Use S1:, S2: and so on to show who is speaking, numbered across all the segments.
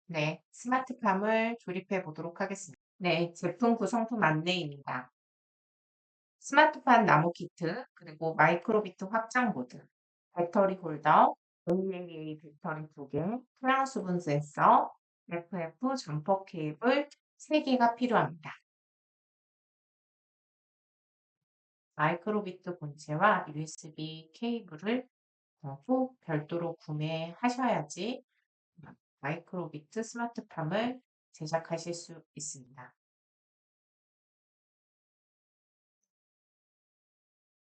S1: 네, 스마트팜을 조립해 보도록 하겠습니다. 네, 제품 구성품 안내입니다. 스마트팜 나무 키트, 그리고 마이크로비트 확장보드, 배터리 홀더, AA 배터리 2개, 토양 수분 센서, FF 점퍼 케이블 3개가 필요합니다. 마이크로비트 본체와 USB 케이블을 꼭 별도로 구매하셔야지 마이크로비트 스마트팜을 제작하실 수 있습니다.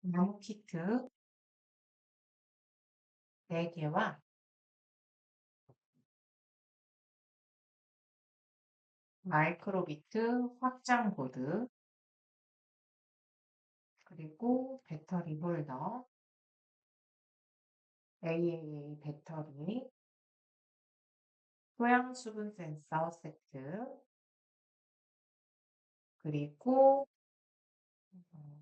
S1: 나무 키트 4개와 마이크로비트 확장보드, 그리고 배터리 홀더, AAA 배터리, 토양 수분 센서 세트, 그리고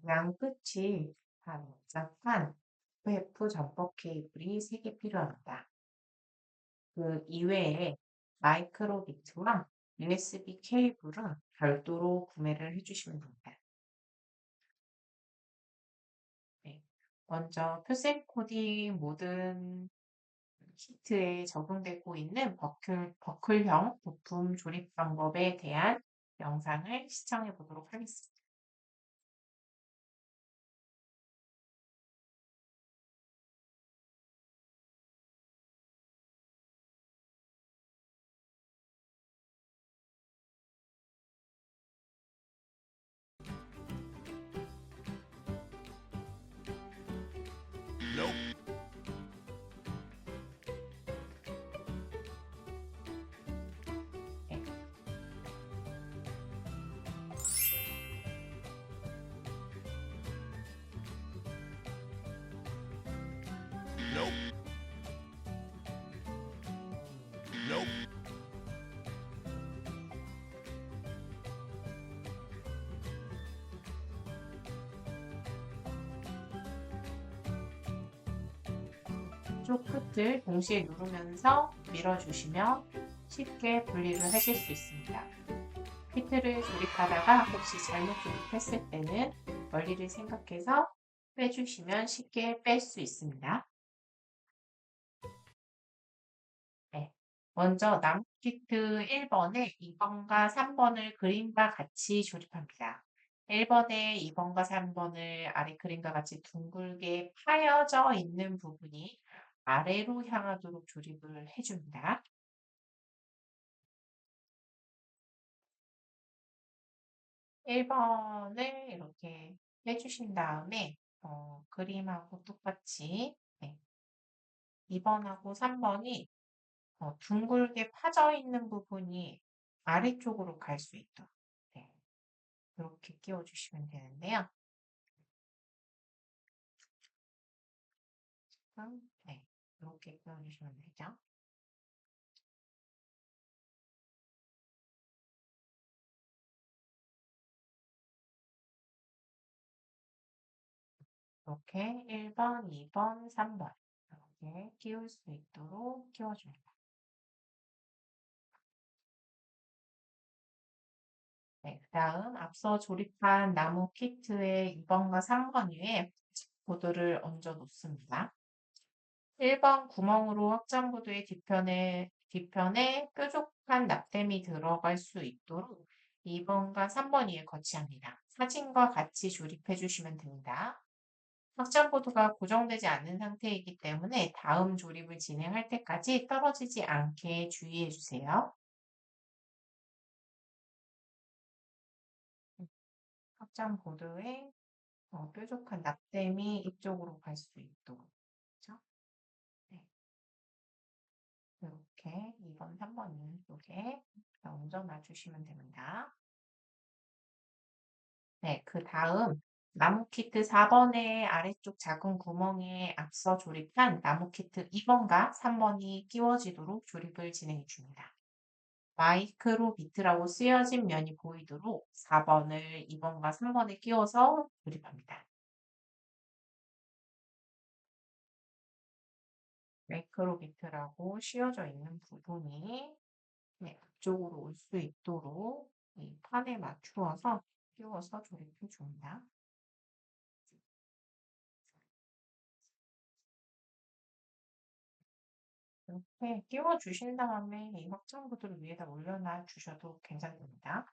S1: 양끝이 반짝한 FF 점퍼 케이블이 3개 필요합니다. 그 이외에 마이크로비트와 USB 케이블은 별도로 구매를 해주시면 됩니다. 네. 먼저 표생 코딩 모든 키트에 적용되고 있는 버클형 부품 조립 방법에 대한 영상을 시청해 보도록 하겠습니다. 네. 쪽 끝을 동시에 누르면서 밀어주시면 쉽게 분리를 하실 수 있습니다. 키트를 조립하다가 혹시 잘못 조립했을 때는 원리를 생각해서 빼주시면 쉽게 뺄 수 있습니다. 네. 먼저 나무 키트 1번에 2번과 3번을 그림과 같이 조립합니다. 1번에 2번과 3번을 아래 그림과 같이 둥글게 파여져 있는 부분이 아래로 향하도록 조립을 해줍니다. 1번을 이렇게 해주신 다음에 그림하고 똑같이 2번하고 3번이 둥글게 파져 있는 부분이 아래쪽으로 갈 수 있도록 이렇게 끼워주시면 되는데요. 이렇게 끼워주시면 되죠. 이렇게 1번, 2번, 3번 이렇게 끼울 수 있도록 끼워줍니다. 네, 그 다음 앞서 조립한 나무 키트의 2번과 3번 위에 보드를 얹어 놓습니다. 1번 구멍으로 확장보드의 뒤편에 뾰족한 납땜이 들어갈 수 있도록 2번과 3번 위에 거치합니다. 사진과 같이 조립해 주시면 됩니다. 확장보드가 고정되지 않는 상태이기 때문에 다음 조립을 진행할 때까지 떨어지지 않게 주의해 주세요. 확장보드에 뾰족한 납땜이 이쪽으로 갈 수 있도록. 그렇죠? 네. 이렇게 2번, 3번 이쪽에 얹어 놔주시면 됩니다. 네, 그 다음 나무 키트 4번의 아래쪽 작은 구멍에 앞서 조립한 나무 키트 2번과 3번이 끼워지도록 조립을 진행해 줍니다. 마이크로 비트라고 쓰여진 면이 보이도록 4번을 2번과 3번에 끼워서 조립합니다. 마이크로 비트라고 씌워져 있는 부분이 네, 앞쪽으로 올 수 있도록 이 판에 맞추어서 끼워서 조립해 줍니다. 이렇게 끼워 주신 다음에 이 확장구들을 위에다 올려놔 주셔도 괜찮습니다.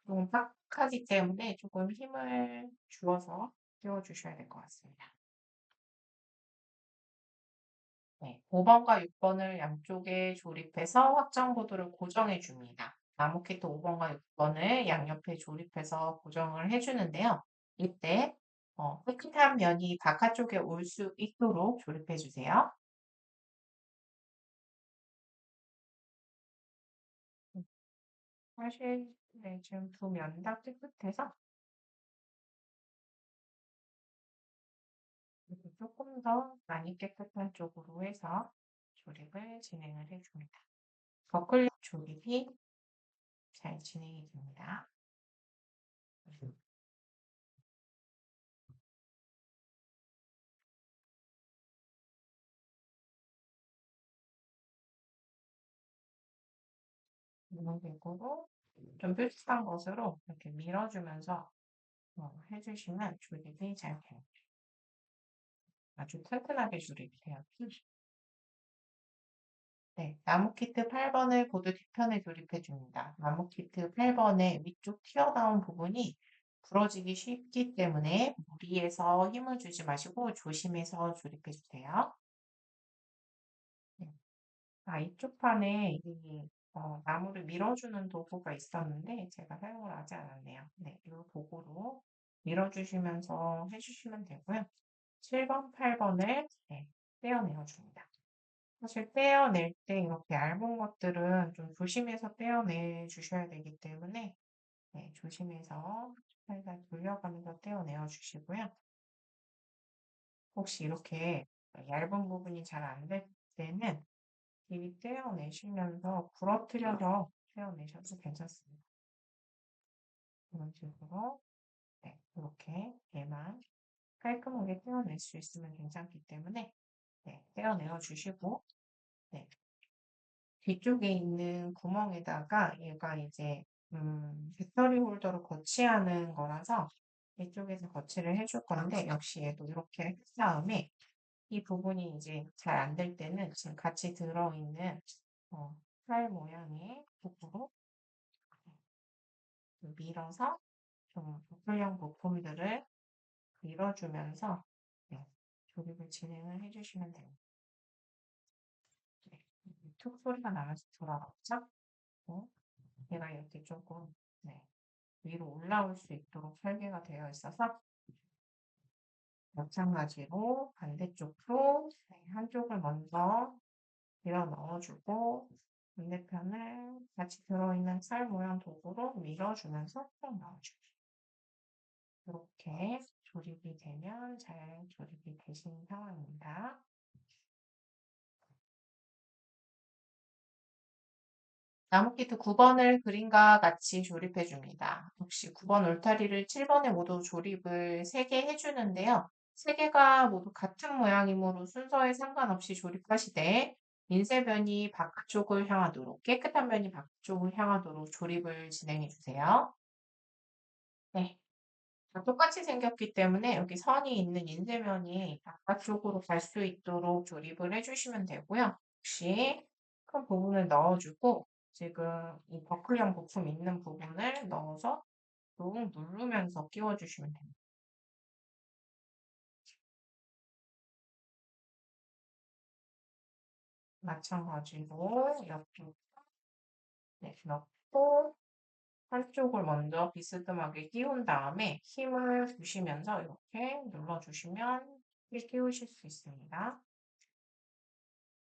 S1: 너무 빡하기 때문에 조금 힘을 주어서 끼워 주셔야 될 것 같습니다. 네, 5번과 6번을 양쪽에 조립해서 확장구들을 고정해 줍니다. 나무 키트 5번과 6번을 양옆에 조립해서 고정을 해주는데요. 이때 깨끗한 면이 바깥쪽에 올 수 있도록 조립해 주세요. 사실 네, 지금 두 면 다 깨끗해서 이렇게 조금 더 많이 깨끗한 쪽으로 해서 조립을 진행을 해줍니다. 버클 조립이 잘 진행이 됩니다. 이런 좀 뾰족한 것으로 이렇게 밀어주면서 해주시면 조립이 잘 돼요. 아주 튼튼하게 조립돼요. 네, 나무 키트 8번을 보드 뒤편에 조립해 줍니다. 나무 키트 8번의 위쪽 튀어나온 부분이 부러지기 쉽기 때문에 무리해서 힘을 주지 마시고 조심해서 조립해 주세요. 네. 이쪽 판에 나무를 밀어주는 도구가 있었는데 제가 사용을 하지 않았네요. 네, 이 도구로 밀어주시면서 해주시면 되고요. 7번, 8번을 떼어내어 줍니다. 사실 떼어낼 때 이렇게 얇은 것들은 좀 조심해서 떼어내 주셔야 되기 때문에 조심해서 살살 돌려가면서 떼어내어 주시고요. 혹시 이렇게 얇은 부분이 잘 안 될 때는 이 떼어내시면서 부러뜨려서 떼어내셔도 괜찮습니다. 이런 식으로 이렇게 얘만 깔끔하게 떼어낼 수 있으면 괜찮기 때문에 떼어내어 주시고 네, 뒤쪽에 있는 구멍에다가 얘가 이제 배터리 홀더로 거치하는 거라서 이쪽에서 거치를 해줄 건데 역시 얘도 이렇게 한 다음에 이 부분이 이제 잘 안 될 때는 지금 같이 들어있는 팔 모양의 도구로 밀어서 좀 부풀형 부품들을 밀어주면서 네, 조립을 진행을 해주시면 됩니다. 네, 툭 소리가 나면서 돌아가죠. 얘가 이렇게 조금 위로 올라올 수 있도록 설계가 되어 있어서 마찬가지로 반대쪽도 한쪽을 먼저 밀어 넣어주고 반대편을 같이 들어있는 쌀 모양 도구로 밀어주면서 꼭 넣어주고 이렇게 조립이 되면 잘 조립이 되신 상황입니다. 나무키트 9번을 그림과 같이 조립해 줍니다. 역시 9번 울타리를 7번에 모두 조립을 3개 해주는데요. 3개가 모두 같은 모양이므로 순서에 상관없이 조립하시되 인쇄면이 바깥쪽을 향하도록 깨끗한 면이 바깥쪽을 향하도록 조립을 진행해 주세요. 네, 다 똑같이 생겼기 때문에 여기 선이 있는 인쇄면이 바깥쪽으로 갈 수 있도록 조립을 해주시면 되고요. 혹시 큰 부분을 넣어주고 지금 이 버클형 부품 있는 부분을 넣어서 꾹 누르면서 끼워주시면 됩니다. 마찬가지로 옆쪽 넣고 한쪽을 먼저 비스듬하게 끼운 다음에 힘을 주시면서 이렇게 눌러주시면 끼우실 수 있습니다.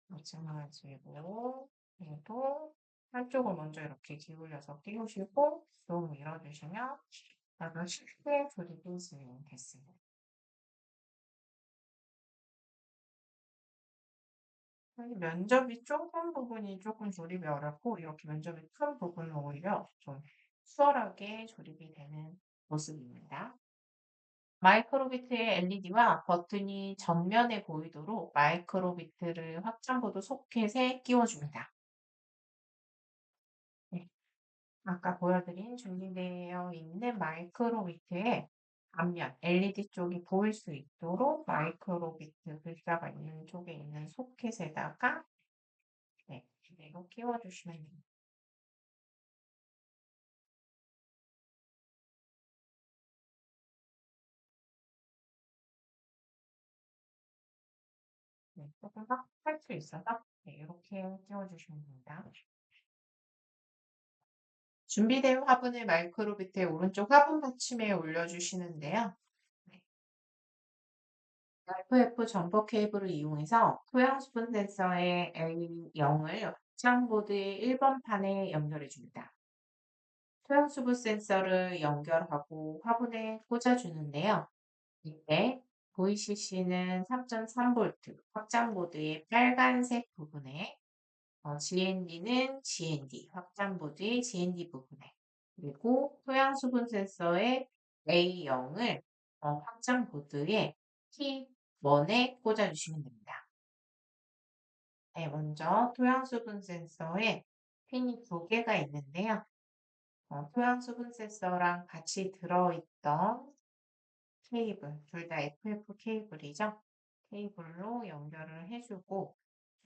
S1: 마찬가지로 얘도 한쪽을 먼저 이렇게 기울여서 끼우시고 좀 밀어주시면 아주 쉽게 조립이 진행됐습니다. 사실 면접이 좁은 부분이 조금 조립이 어렵고 이렇게 면접이 큰 부분은 오히려 좀 수월하게 조립이 되는 모습입니다. 마이크로비트의 LED와 버튼이 전면에 보이도록 마이크로비트를 확장보드 소켓에 끼워줍니다. 아까 보여드린 준비되어 있는 마이크로비트의 앞면 LED 쪽이 보일 수 있도록 마이크로비트 글자가 있는 쪽에 있는 소켓에다가 네, 그대로 끼워주시면 됩니다. 네, 조금 빡할 수 있어서 네, 이렇게 끼워주시면 됩니다. 준비된 화분을 마이크로비트의 오른쪽 화분 받침에 올려주시는데요. 네, FF 점퍼 케이블을 이용해서 토양 수분 센서의 L0을 확장보드의 1번 판에 연결해 줍니다. 토양 수분 센서를 연결하고 화분에 꽂아주는데요. 이때 VCC는 3.3V 확장보드의 빨간색 부분에 GND는 GND, 확장보드의 GND 부분에 그리고 토양 수분 센서의 A0을 확장보드의 T1에 꽂아주시면 됩니다. 네, 먼저 토양수분 센서에 핀이 두 개가 있는데요. 토양수분 센서랑 같이 들어있던 케이블, 둘 다 FF 케이블이죠. 케이블로 연결을 해주고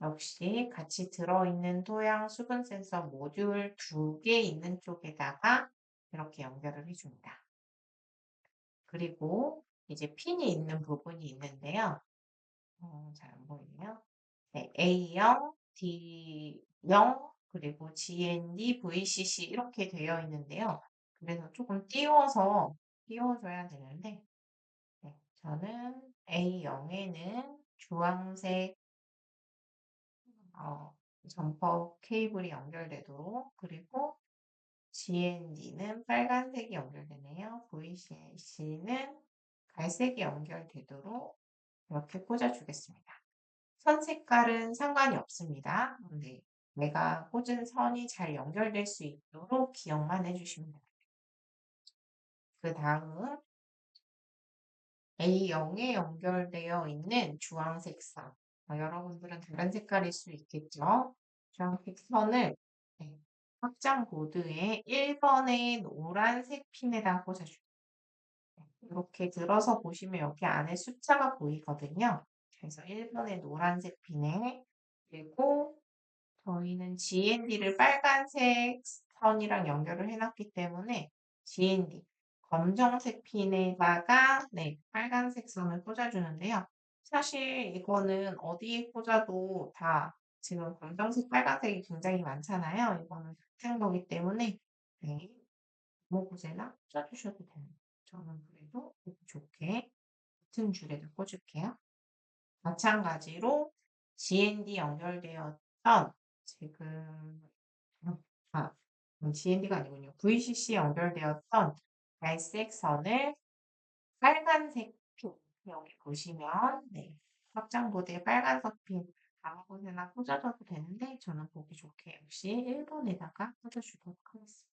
S1: 역시 같이 들어있는 토양 수분 센서 모듈 두 개 있는 쪽에다가 이렇게 연결을 해줍니다. 그리고 이제 핀이 있는 부분이 있는데요. 잘 안 보이네요. 네, A형, D형, 그리고 GND, VCC 이렇게 되어 있는데요. 그래서 조금 띄워줘야 되는데 네, 저는 A형에는 주황색 점퍼 케이블이 연결되도록 그리고 GND는 빨간색이 연결되네요. VCC는 갈색이 연결되도록 이렇게 꽂아주겠습니다. 선 색깔은 상관이 없습니다. 네, 내가 꽂은 선이 잘 연결될 수 있도록 기억만 해주시면 됩니다. 그 다음 A0에 연결되어 있는 주황색 선. 여러분들은 다른 색깔일 수 있겠죠? 주황색 선을 네, 확장 보드의 1번의 노란색 핀에다 꽂아줍니다. 이렇게 들어서 보시면 여기 안에 숫자가 보이거든요. 그래서 1번의 노란색 핀에 그리고 저희는 GND를 빨간색 선이랑 연결을 해놨기 때문에 GND 검정색 핀에다가 네, 빨간색 선을 꽂아주는데요. 사실 이거는 어디에 꽂아도 다 지금 검정색, 빨간색이 굉장히 많잖아요. 이거는 같은 거기 때문에 네, 아무 곳에나 꽂아주셔도 됩니다. 저는 그래도 좋게 같은 줄에다 꽂을게요. 마찬가지로 GND 연결되었던 지금 아, GND가 아니군요. VCC 연결되었던 갈색 선을 빨간색 핀 여기 보시면 네, 확장보드에 빨간색 핀 아무 곳에나 꽂아줘도 되는데 저는 보기 좋게 역시 1번에다가 꽂아주도록 하겠습니다.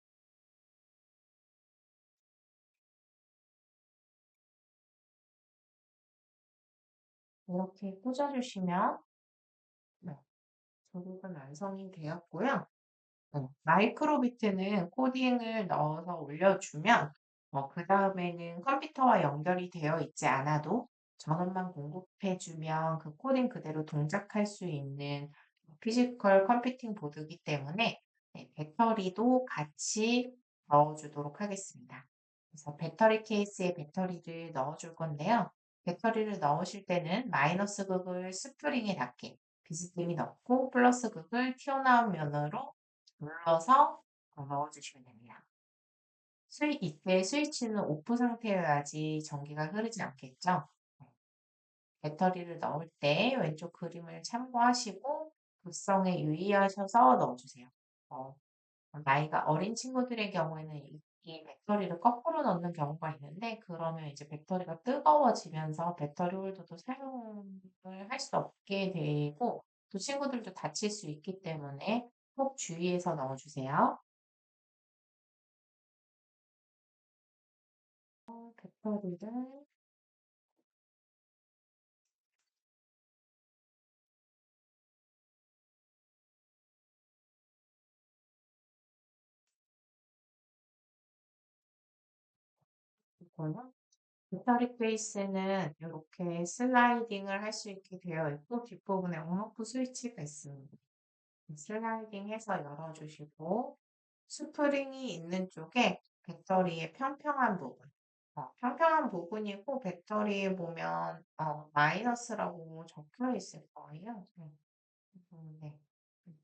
S1: 이렇게 꽂아주시면 네, 조립은 완성이 되었고요. 마이크로비트는 코딩을 넣어서 올려주면 그 다음에는 컴퓨터와 연결이 되어 있지 않아도 전원만 공급해주면 그 코딩 그대로 동작할 수 있는 피지컬 컴퓨팅 보드이기 때문에 네, 배터리도 같이 넣어주도록 하겠습니다. 그래서 배터리 케이스에 배터리를 넣어줄 건데요. 배터리를 넣으실 때는 마이너스 극을 스프링에 닿게 비스듬히 넣고 플러스 극을 튀어나온 면으로 눌러서 넣어주시면 됩니다. 이때 스위치는 오프 상태여야지 전기가 흐르지 않겠죠. 네. 배터리를 넣을 때 왼쪽 그림을 참고하시고 극성에 유의하셔서 넣어주세요. 어, 나이가 어린 친구들의 경우에는 이 배터리를 거꾸로 넣는 경우가 있는데 그러면 이제 배터리가 뜨거워지면서 배터리 홀더도 사용을 할 수 없게 되고 또 친구들도 다칠 수 있기 때문에 꼭 주의해서 넣어주세요. 배터리를 있고요. 배터리 케이스는 이렇게 슬라이딩을 할 수 있게 되어 있고 뒷부분에 온오프 스위치가 있습니다. 슬라이딩해서 열어주시고 스프링이 있는 쪽에 배터리의 평평한 부분, 평평한 부분이고 배터리에 보면 마이너스라고 적혀 있을 거예요. 네.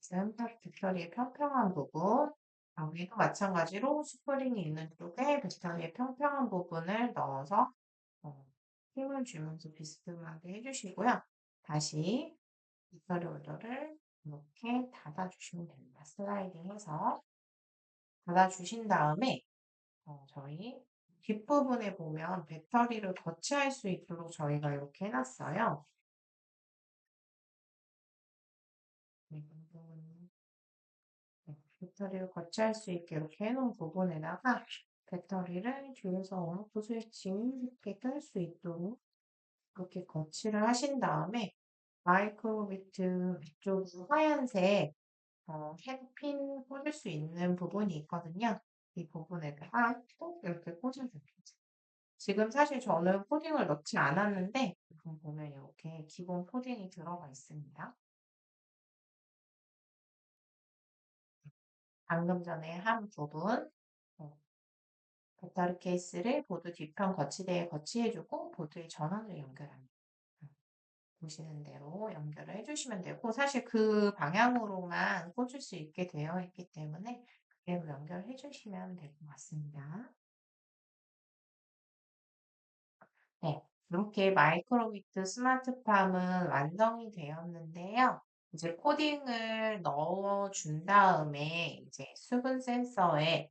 S1: 지금 배터리의 평평한 부분, 여기도 마찬가지로 스프링이 있는 쪽에 배터리의 평평한 부분을 넣어서 어, 힘을 주면서 비스듬하게 해주시고요. 다시 배터리 홀더를 이렇게 닫아주시면 됩니다. 슬라이딩해서 닫아주신 다음에 저희 뒷부분에 보면 배터리를 거치할 수 있도록 저희가 이렇게 해놨어요. 네, 배터리를 거치할 수 있게 이렇게 해놓은 부분에다가 배터리를 뒤에서 온오프 스위치 이렇게 끌 수 있도록 그렇게 거치를 하신 다음에 마이크로비트 위쪽 하얀색 햇핀 꽂을 수 있는 부분이 있거든요. 이 부분에다가 꼭 이렇게 꽂아줍니다. 지금 사실 저는 코딩을 넣지 않았는데 지금 보면 이렇게 기본 코딩이 들어가 있습니다. 방금 전에 한 부분 배터리 케이스를 보드 뒤편 거치대에 거치해주고 보드의 전원을 연결합니다. 보시는 대로 연결을 해주시면 되고 사실 그 방향으로만 꽂을 수 있게 되어 있기 때문에 그대로 연결해 주시면 될 것 같습니다. 네, 이렇게 마이크로비트 스마트팜은 완성이 되었는데요. 이제 코딩을 넣어준 다음에 이제 수분 센서에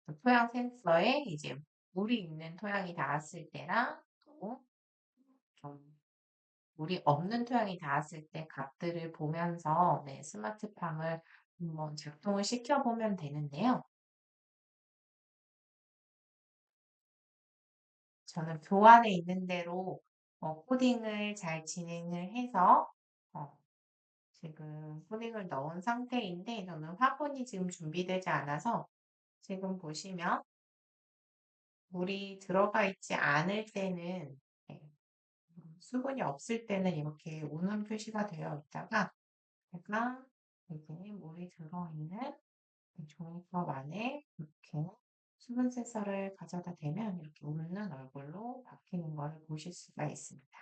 S1: 그 토양 센서에 이제 물이 있는 토양이 닿았을 때랑 또 좀 물이 없는 토양이 닿았을 때 값들을 보면서 네, 스마트팜을 한번 작동을 시켜보면 되는데요. 저는 교환에 있는 대로 코딩을 잘 진행을 해서 어, 지금 코딩을 넣은 상태인데 저는 화분이 지금 준비되지 않아서 지금 보시면 물이 들어가 있지 않을 때는 네, 수분이 없을 때는 이렇게 운원 표시가 되어 있다가 제가 이제 물이 들어있는 종이컵 안에 이렇게 수분 센서를 가져다 대면 이렇게 웃는 얼굴로 바뀌는 것을 보실 수가 있습니다.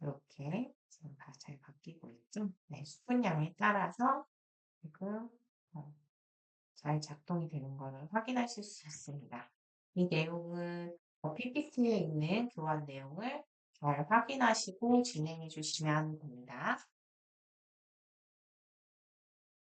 S1: 이렇게 지금 다 잘 바뀌고 있죠? 네, 수분량에 따라서 지금 잘 작동이 되는 것을 확인하실 수 있습니다. 이 내용은 PPT에 있는 교환 내용을 잘 확인하시고 진행해 주시면 됩니다.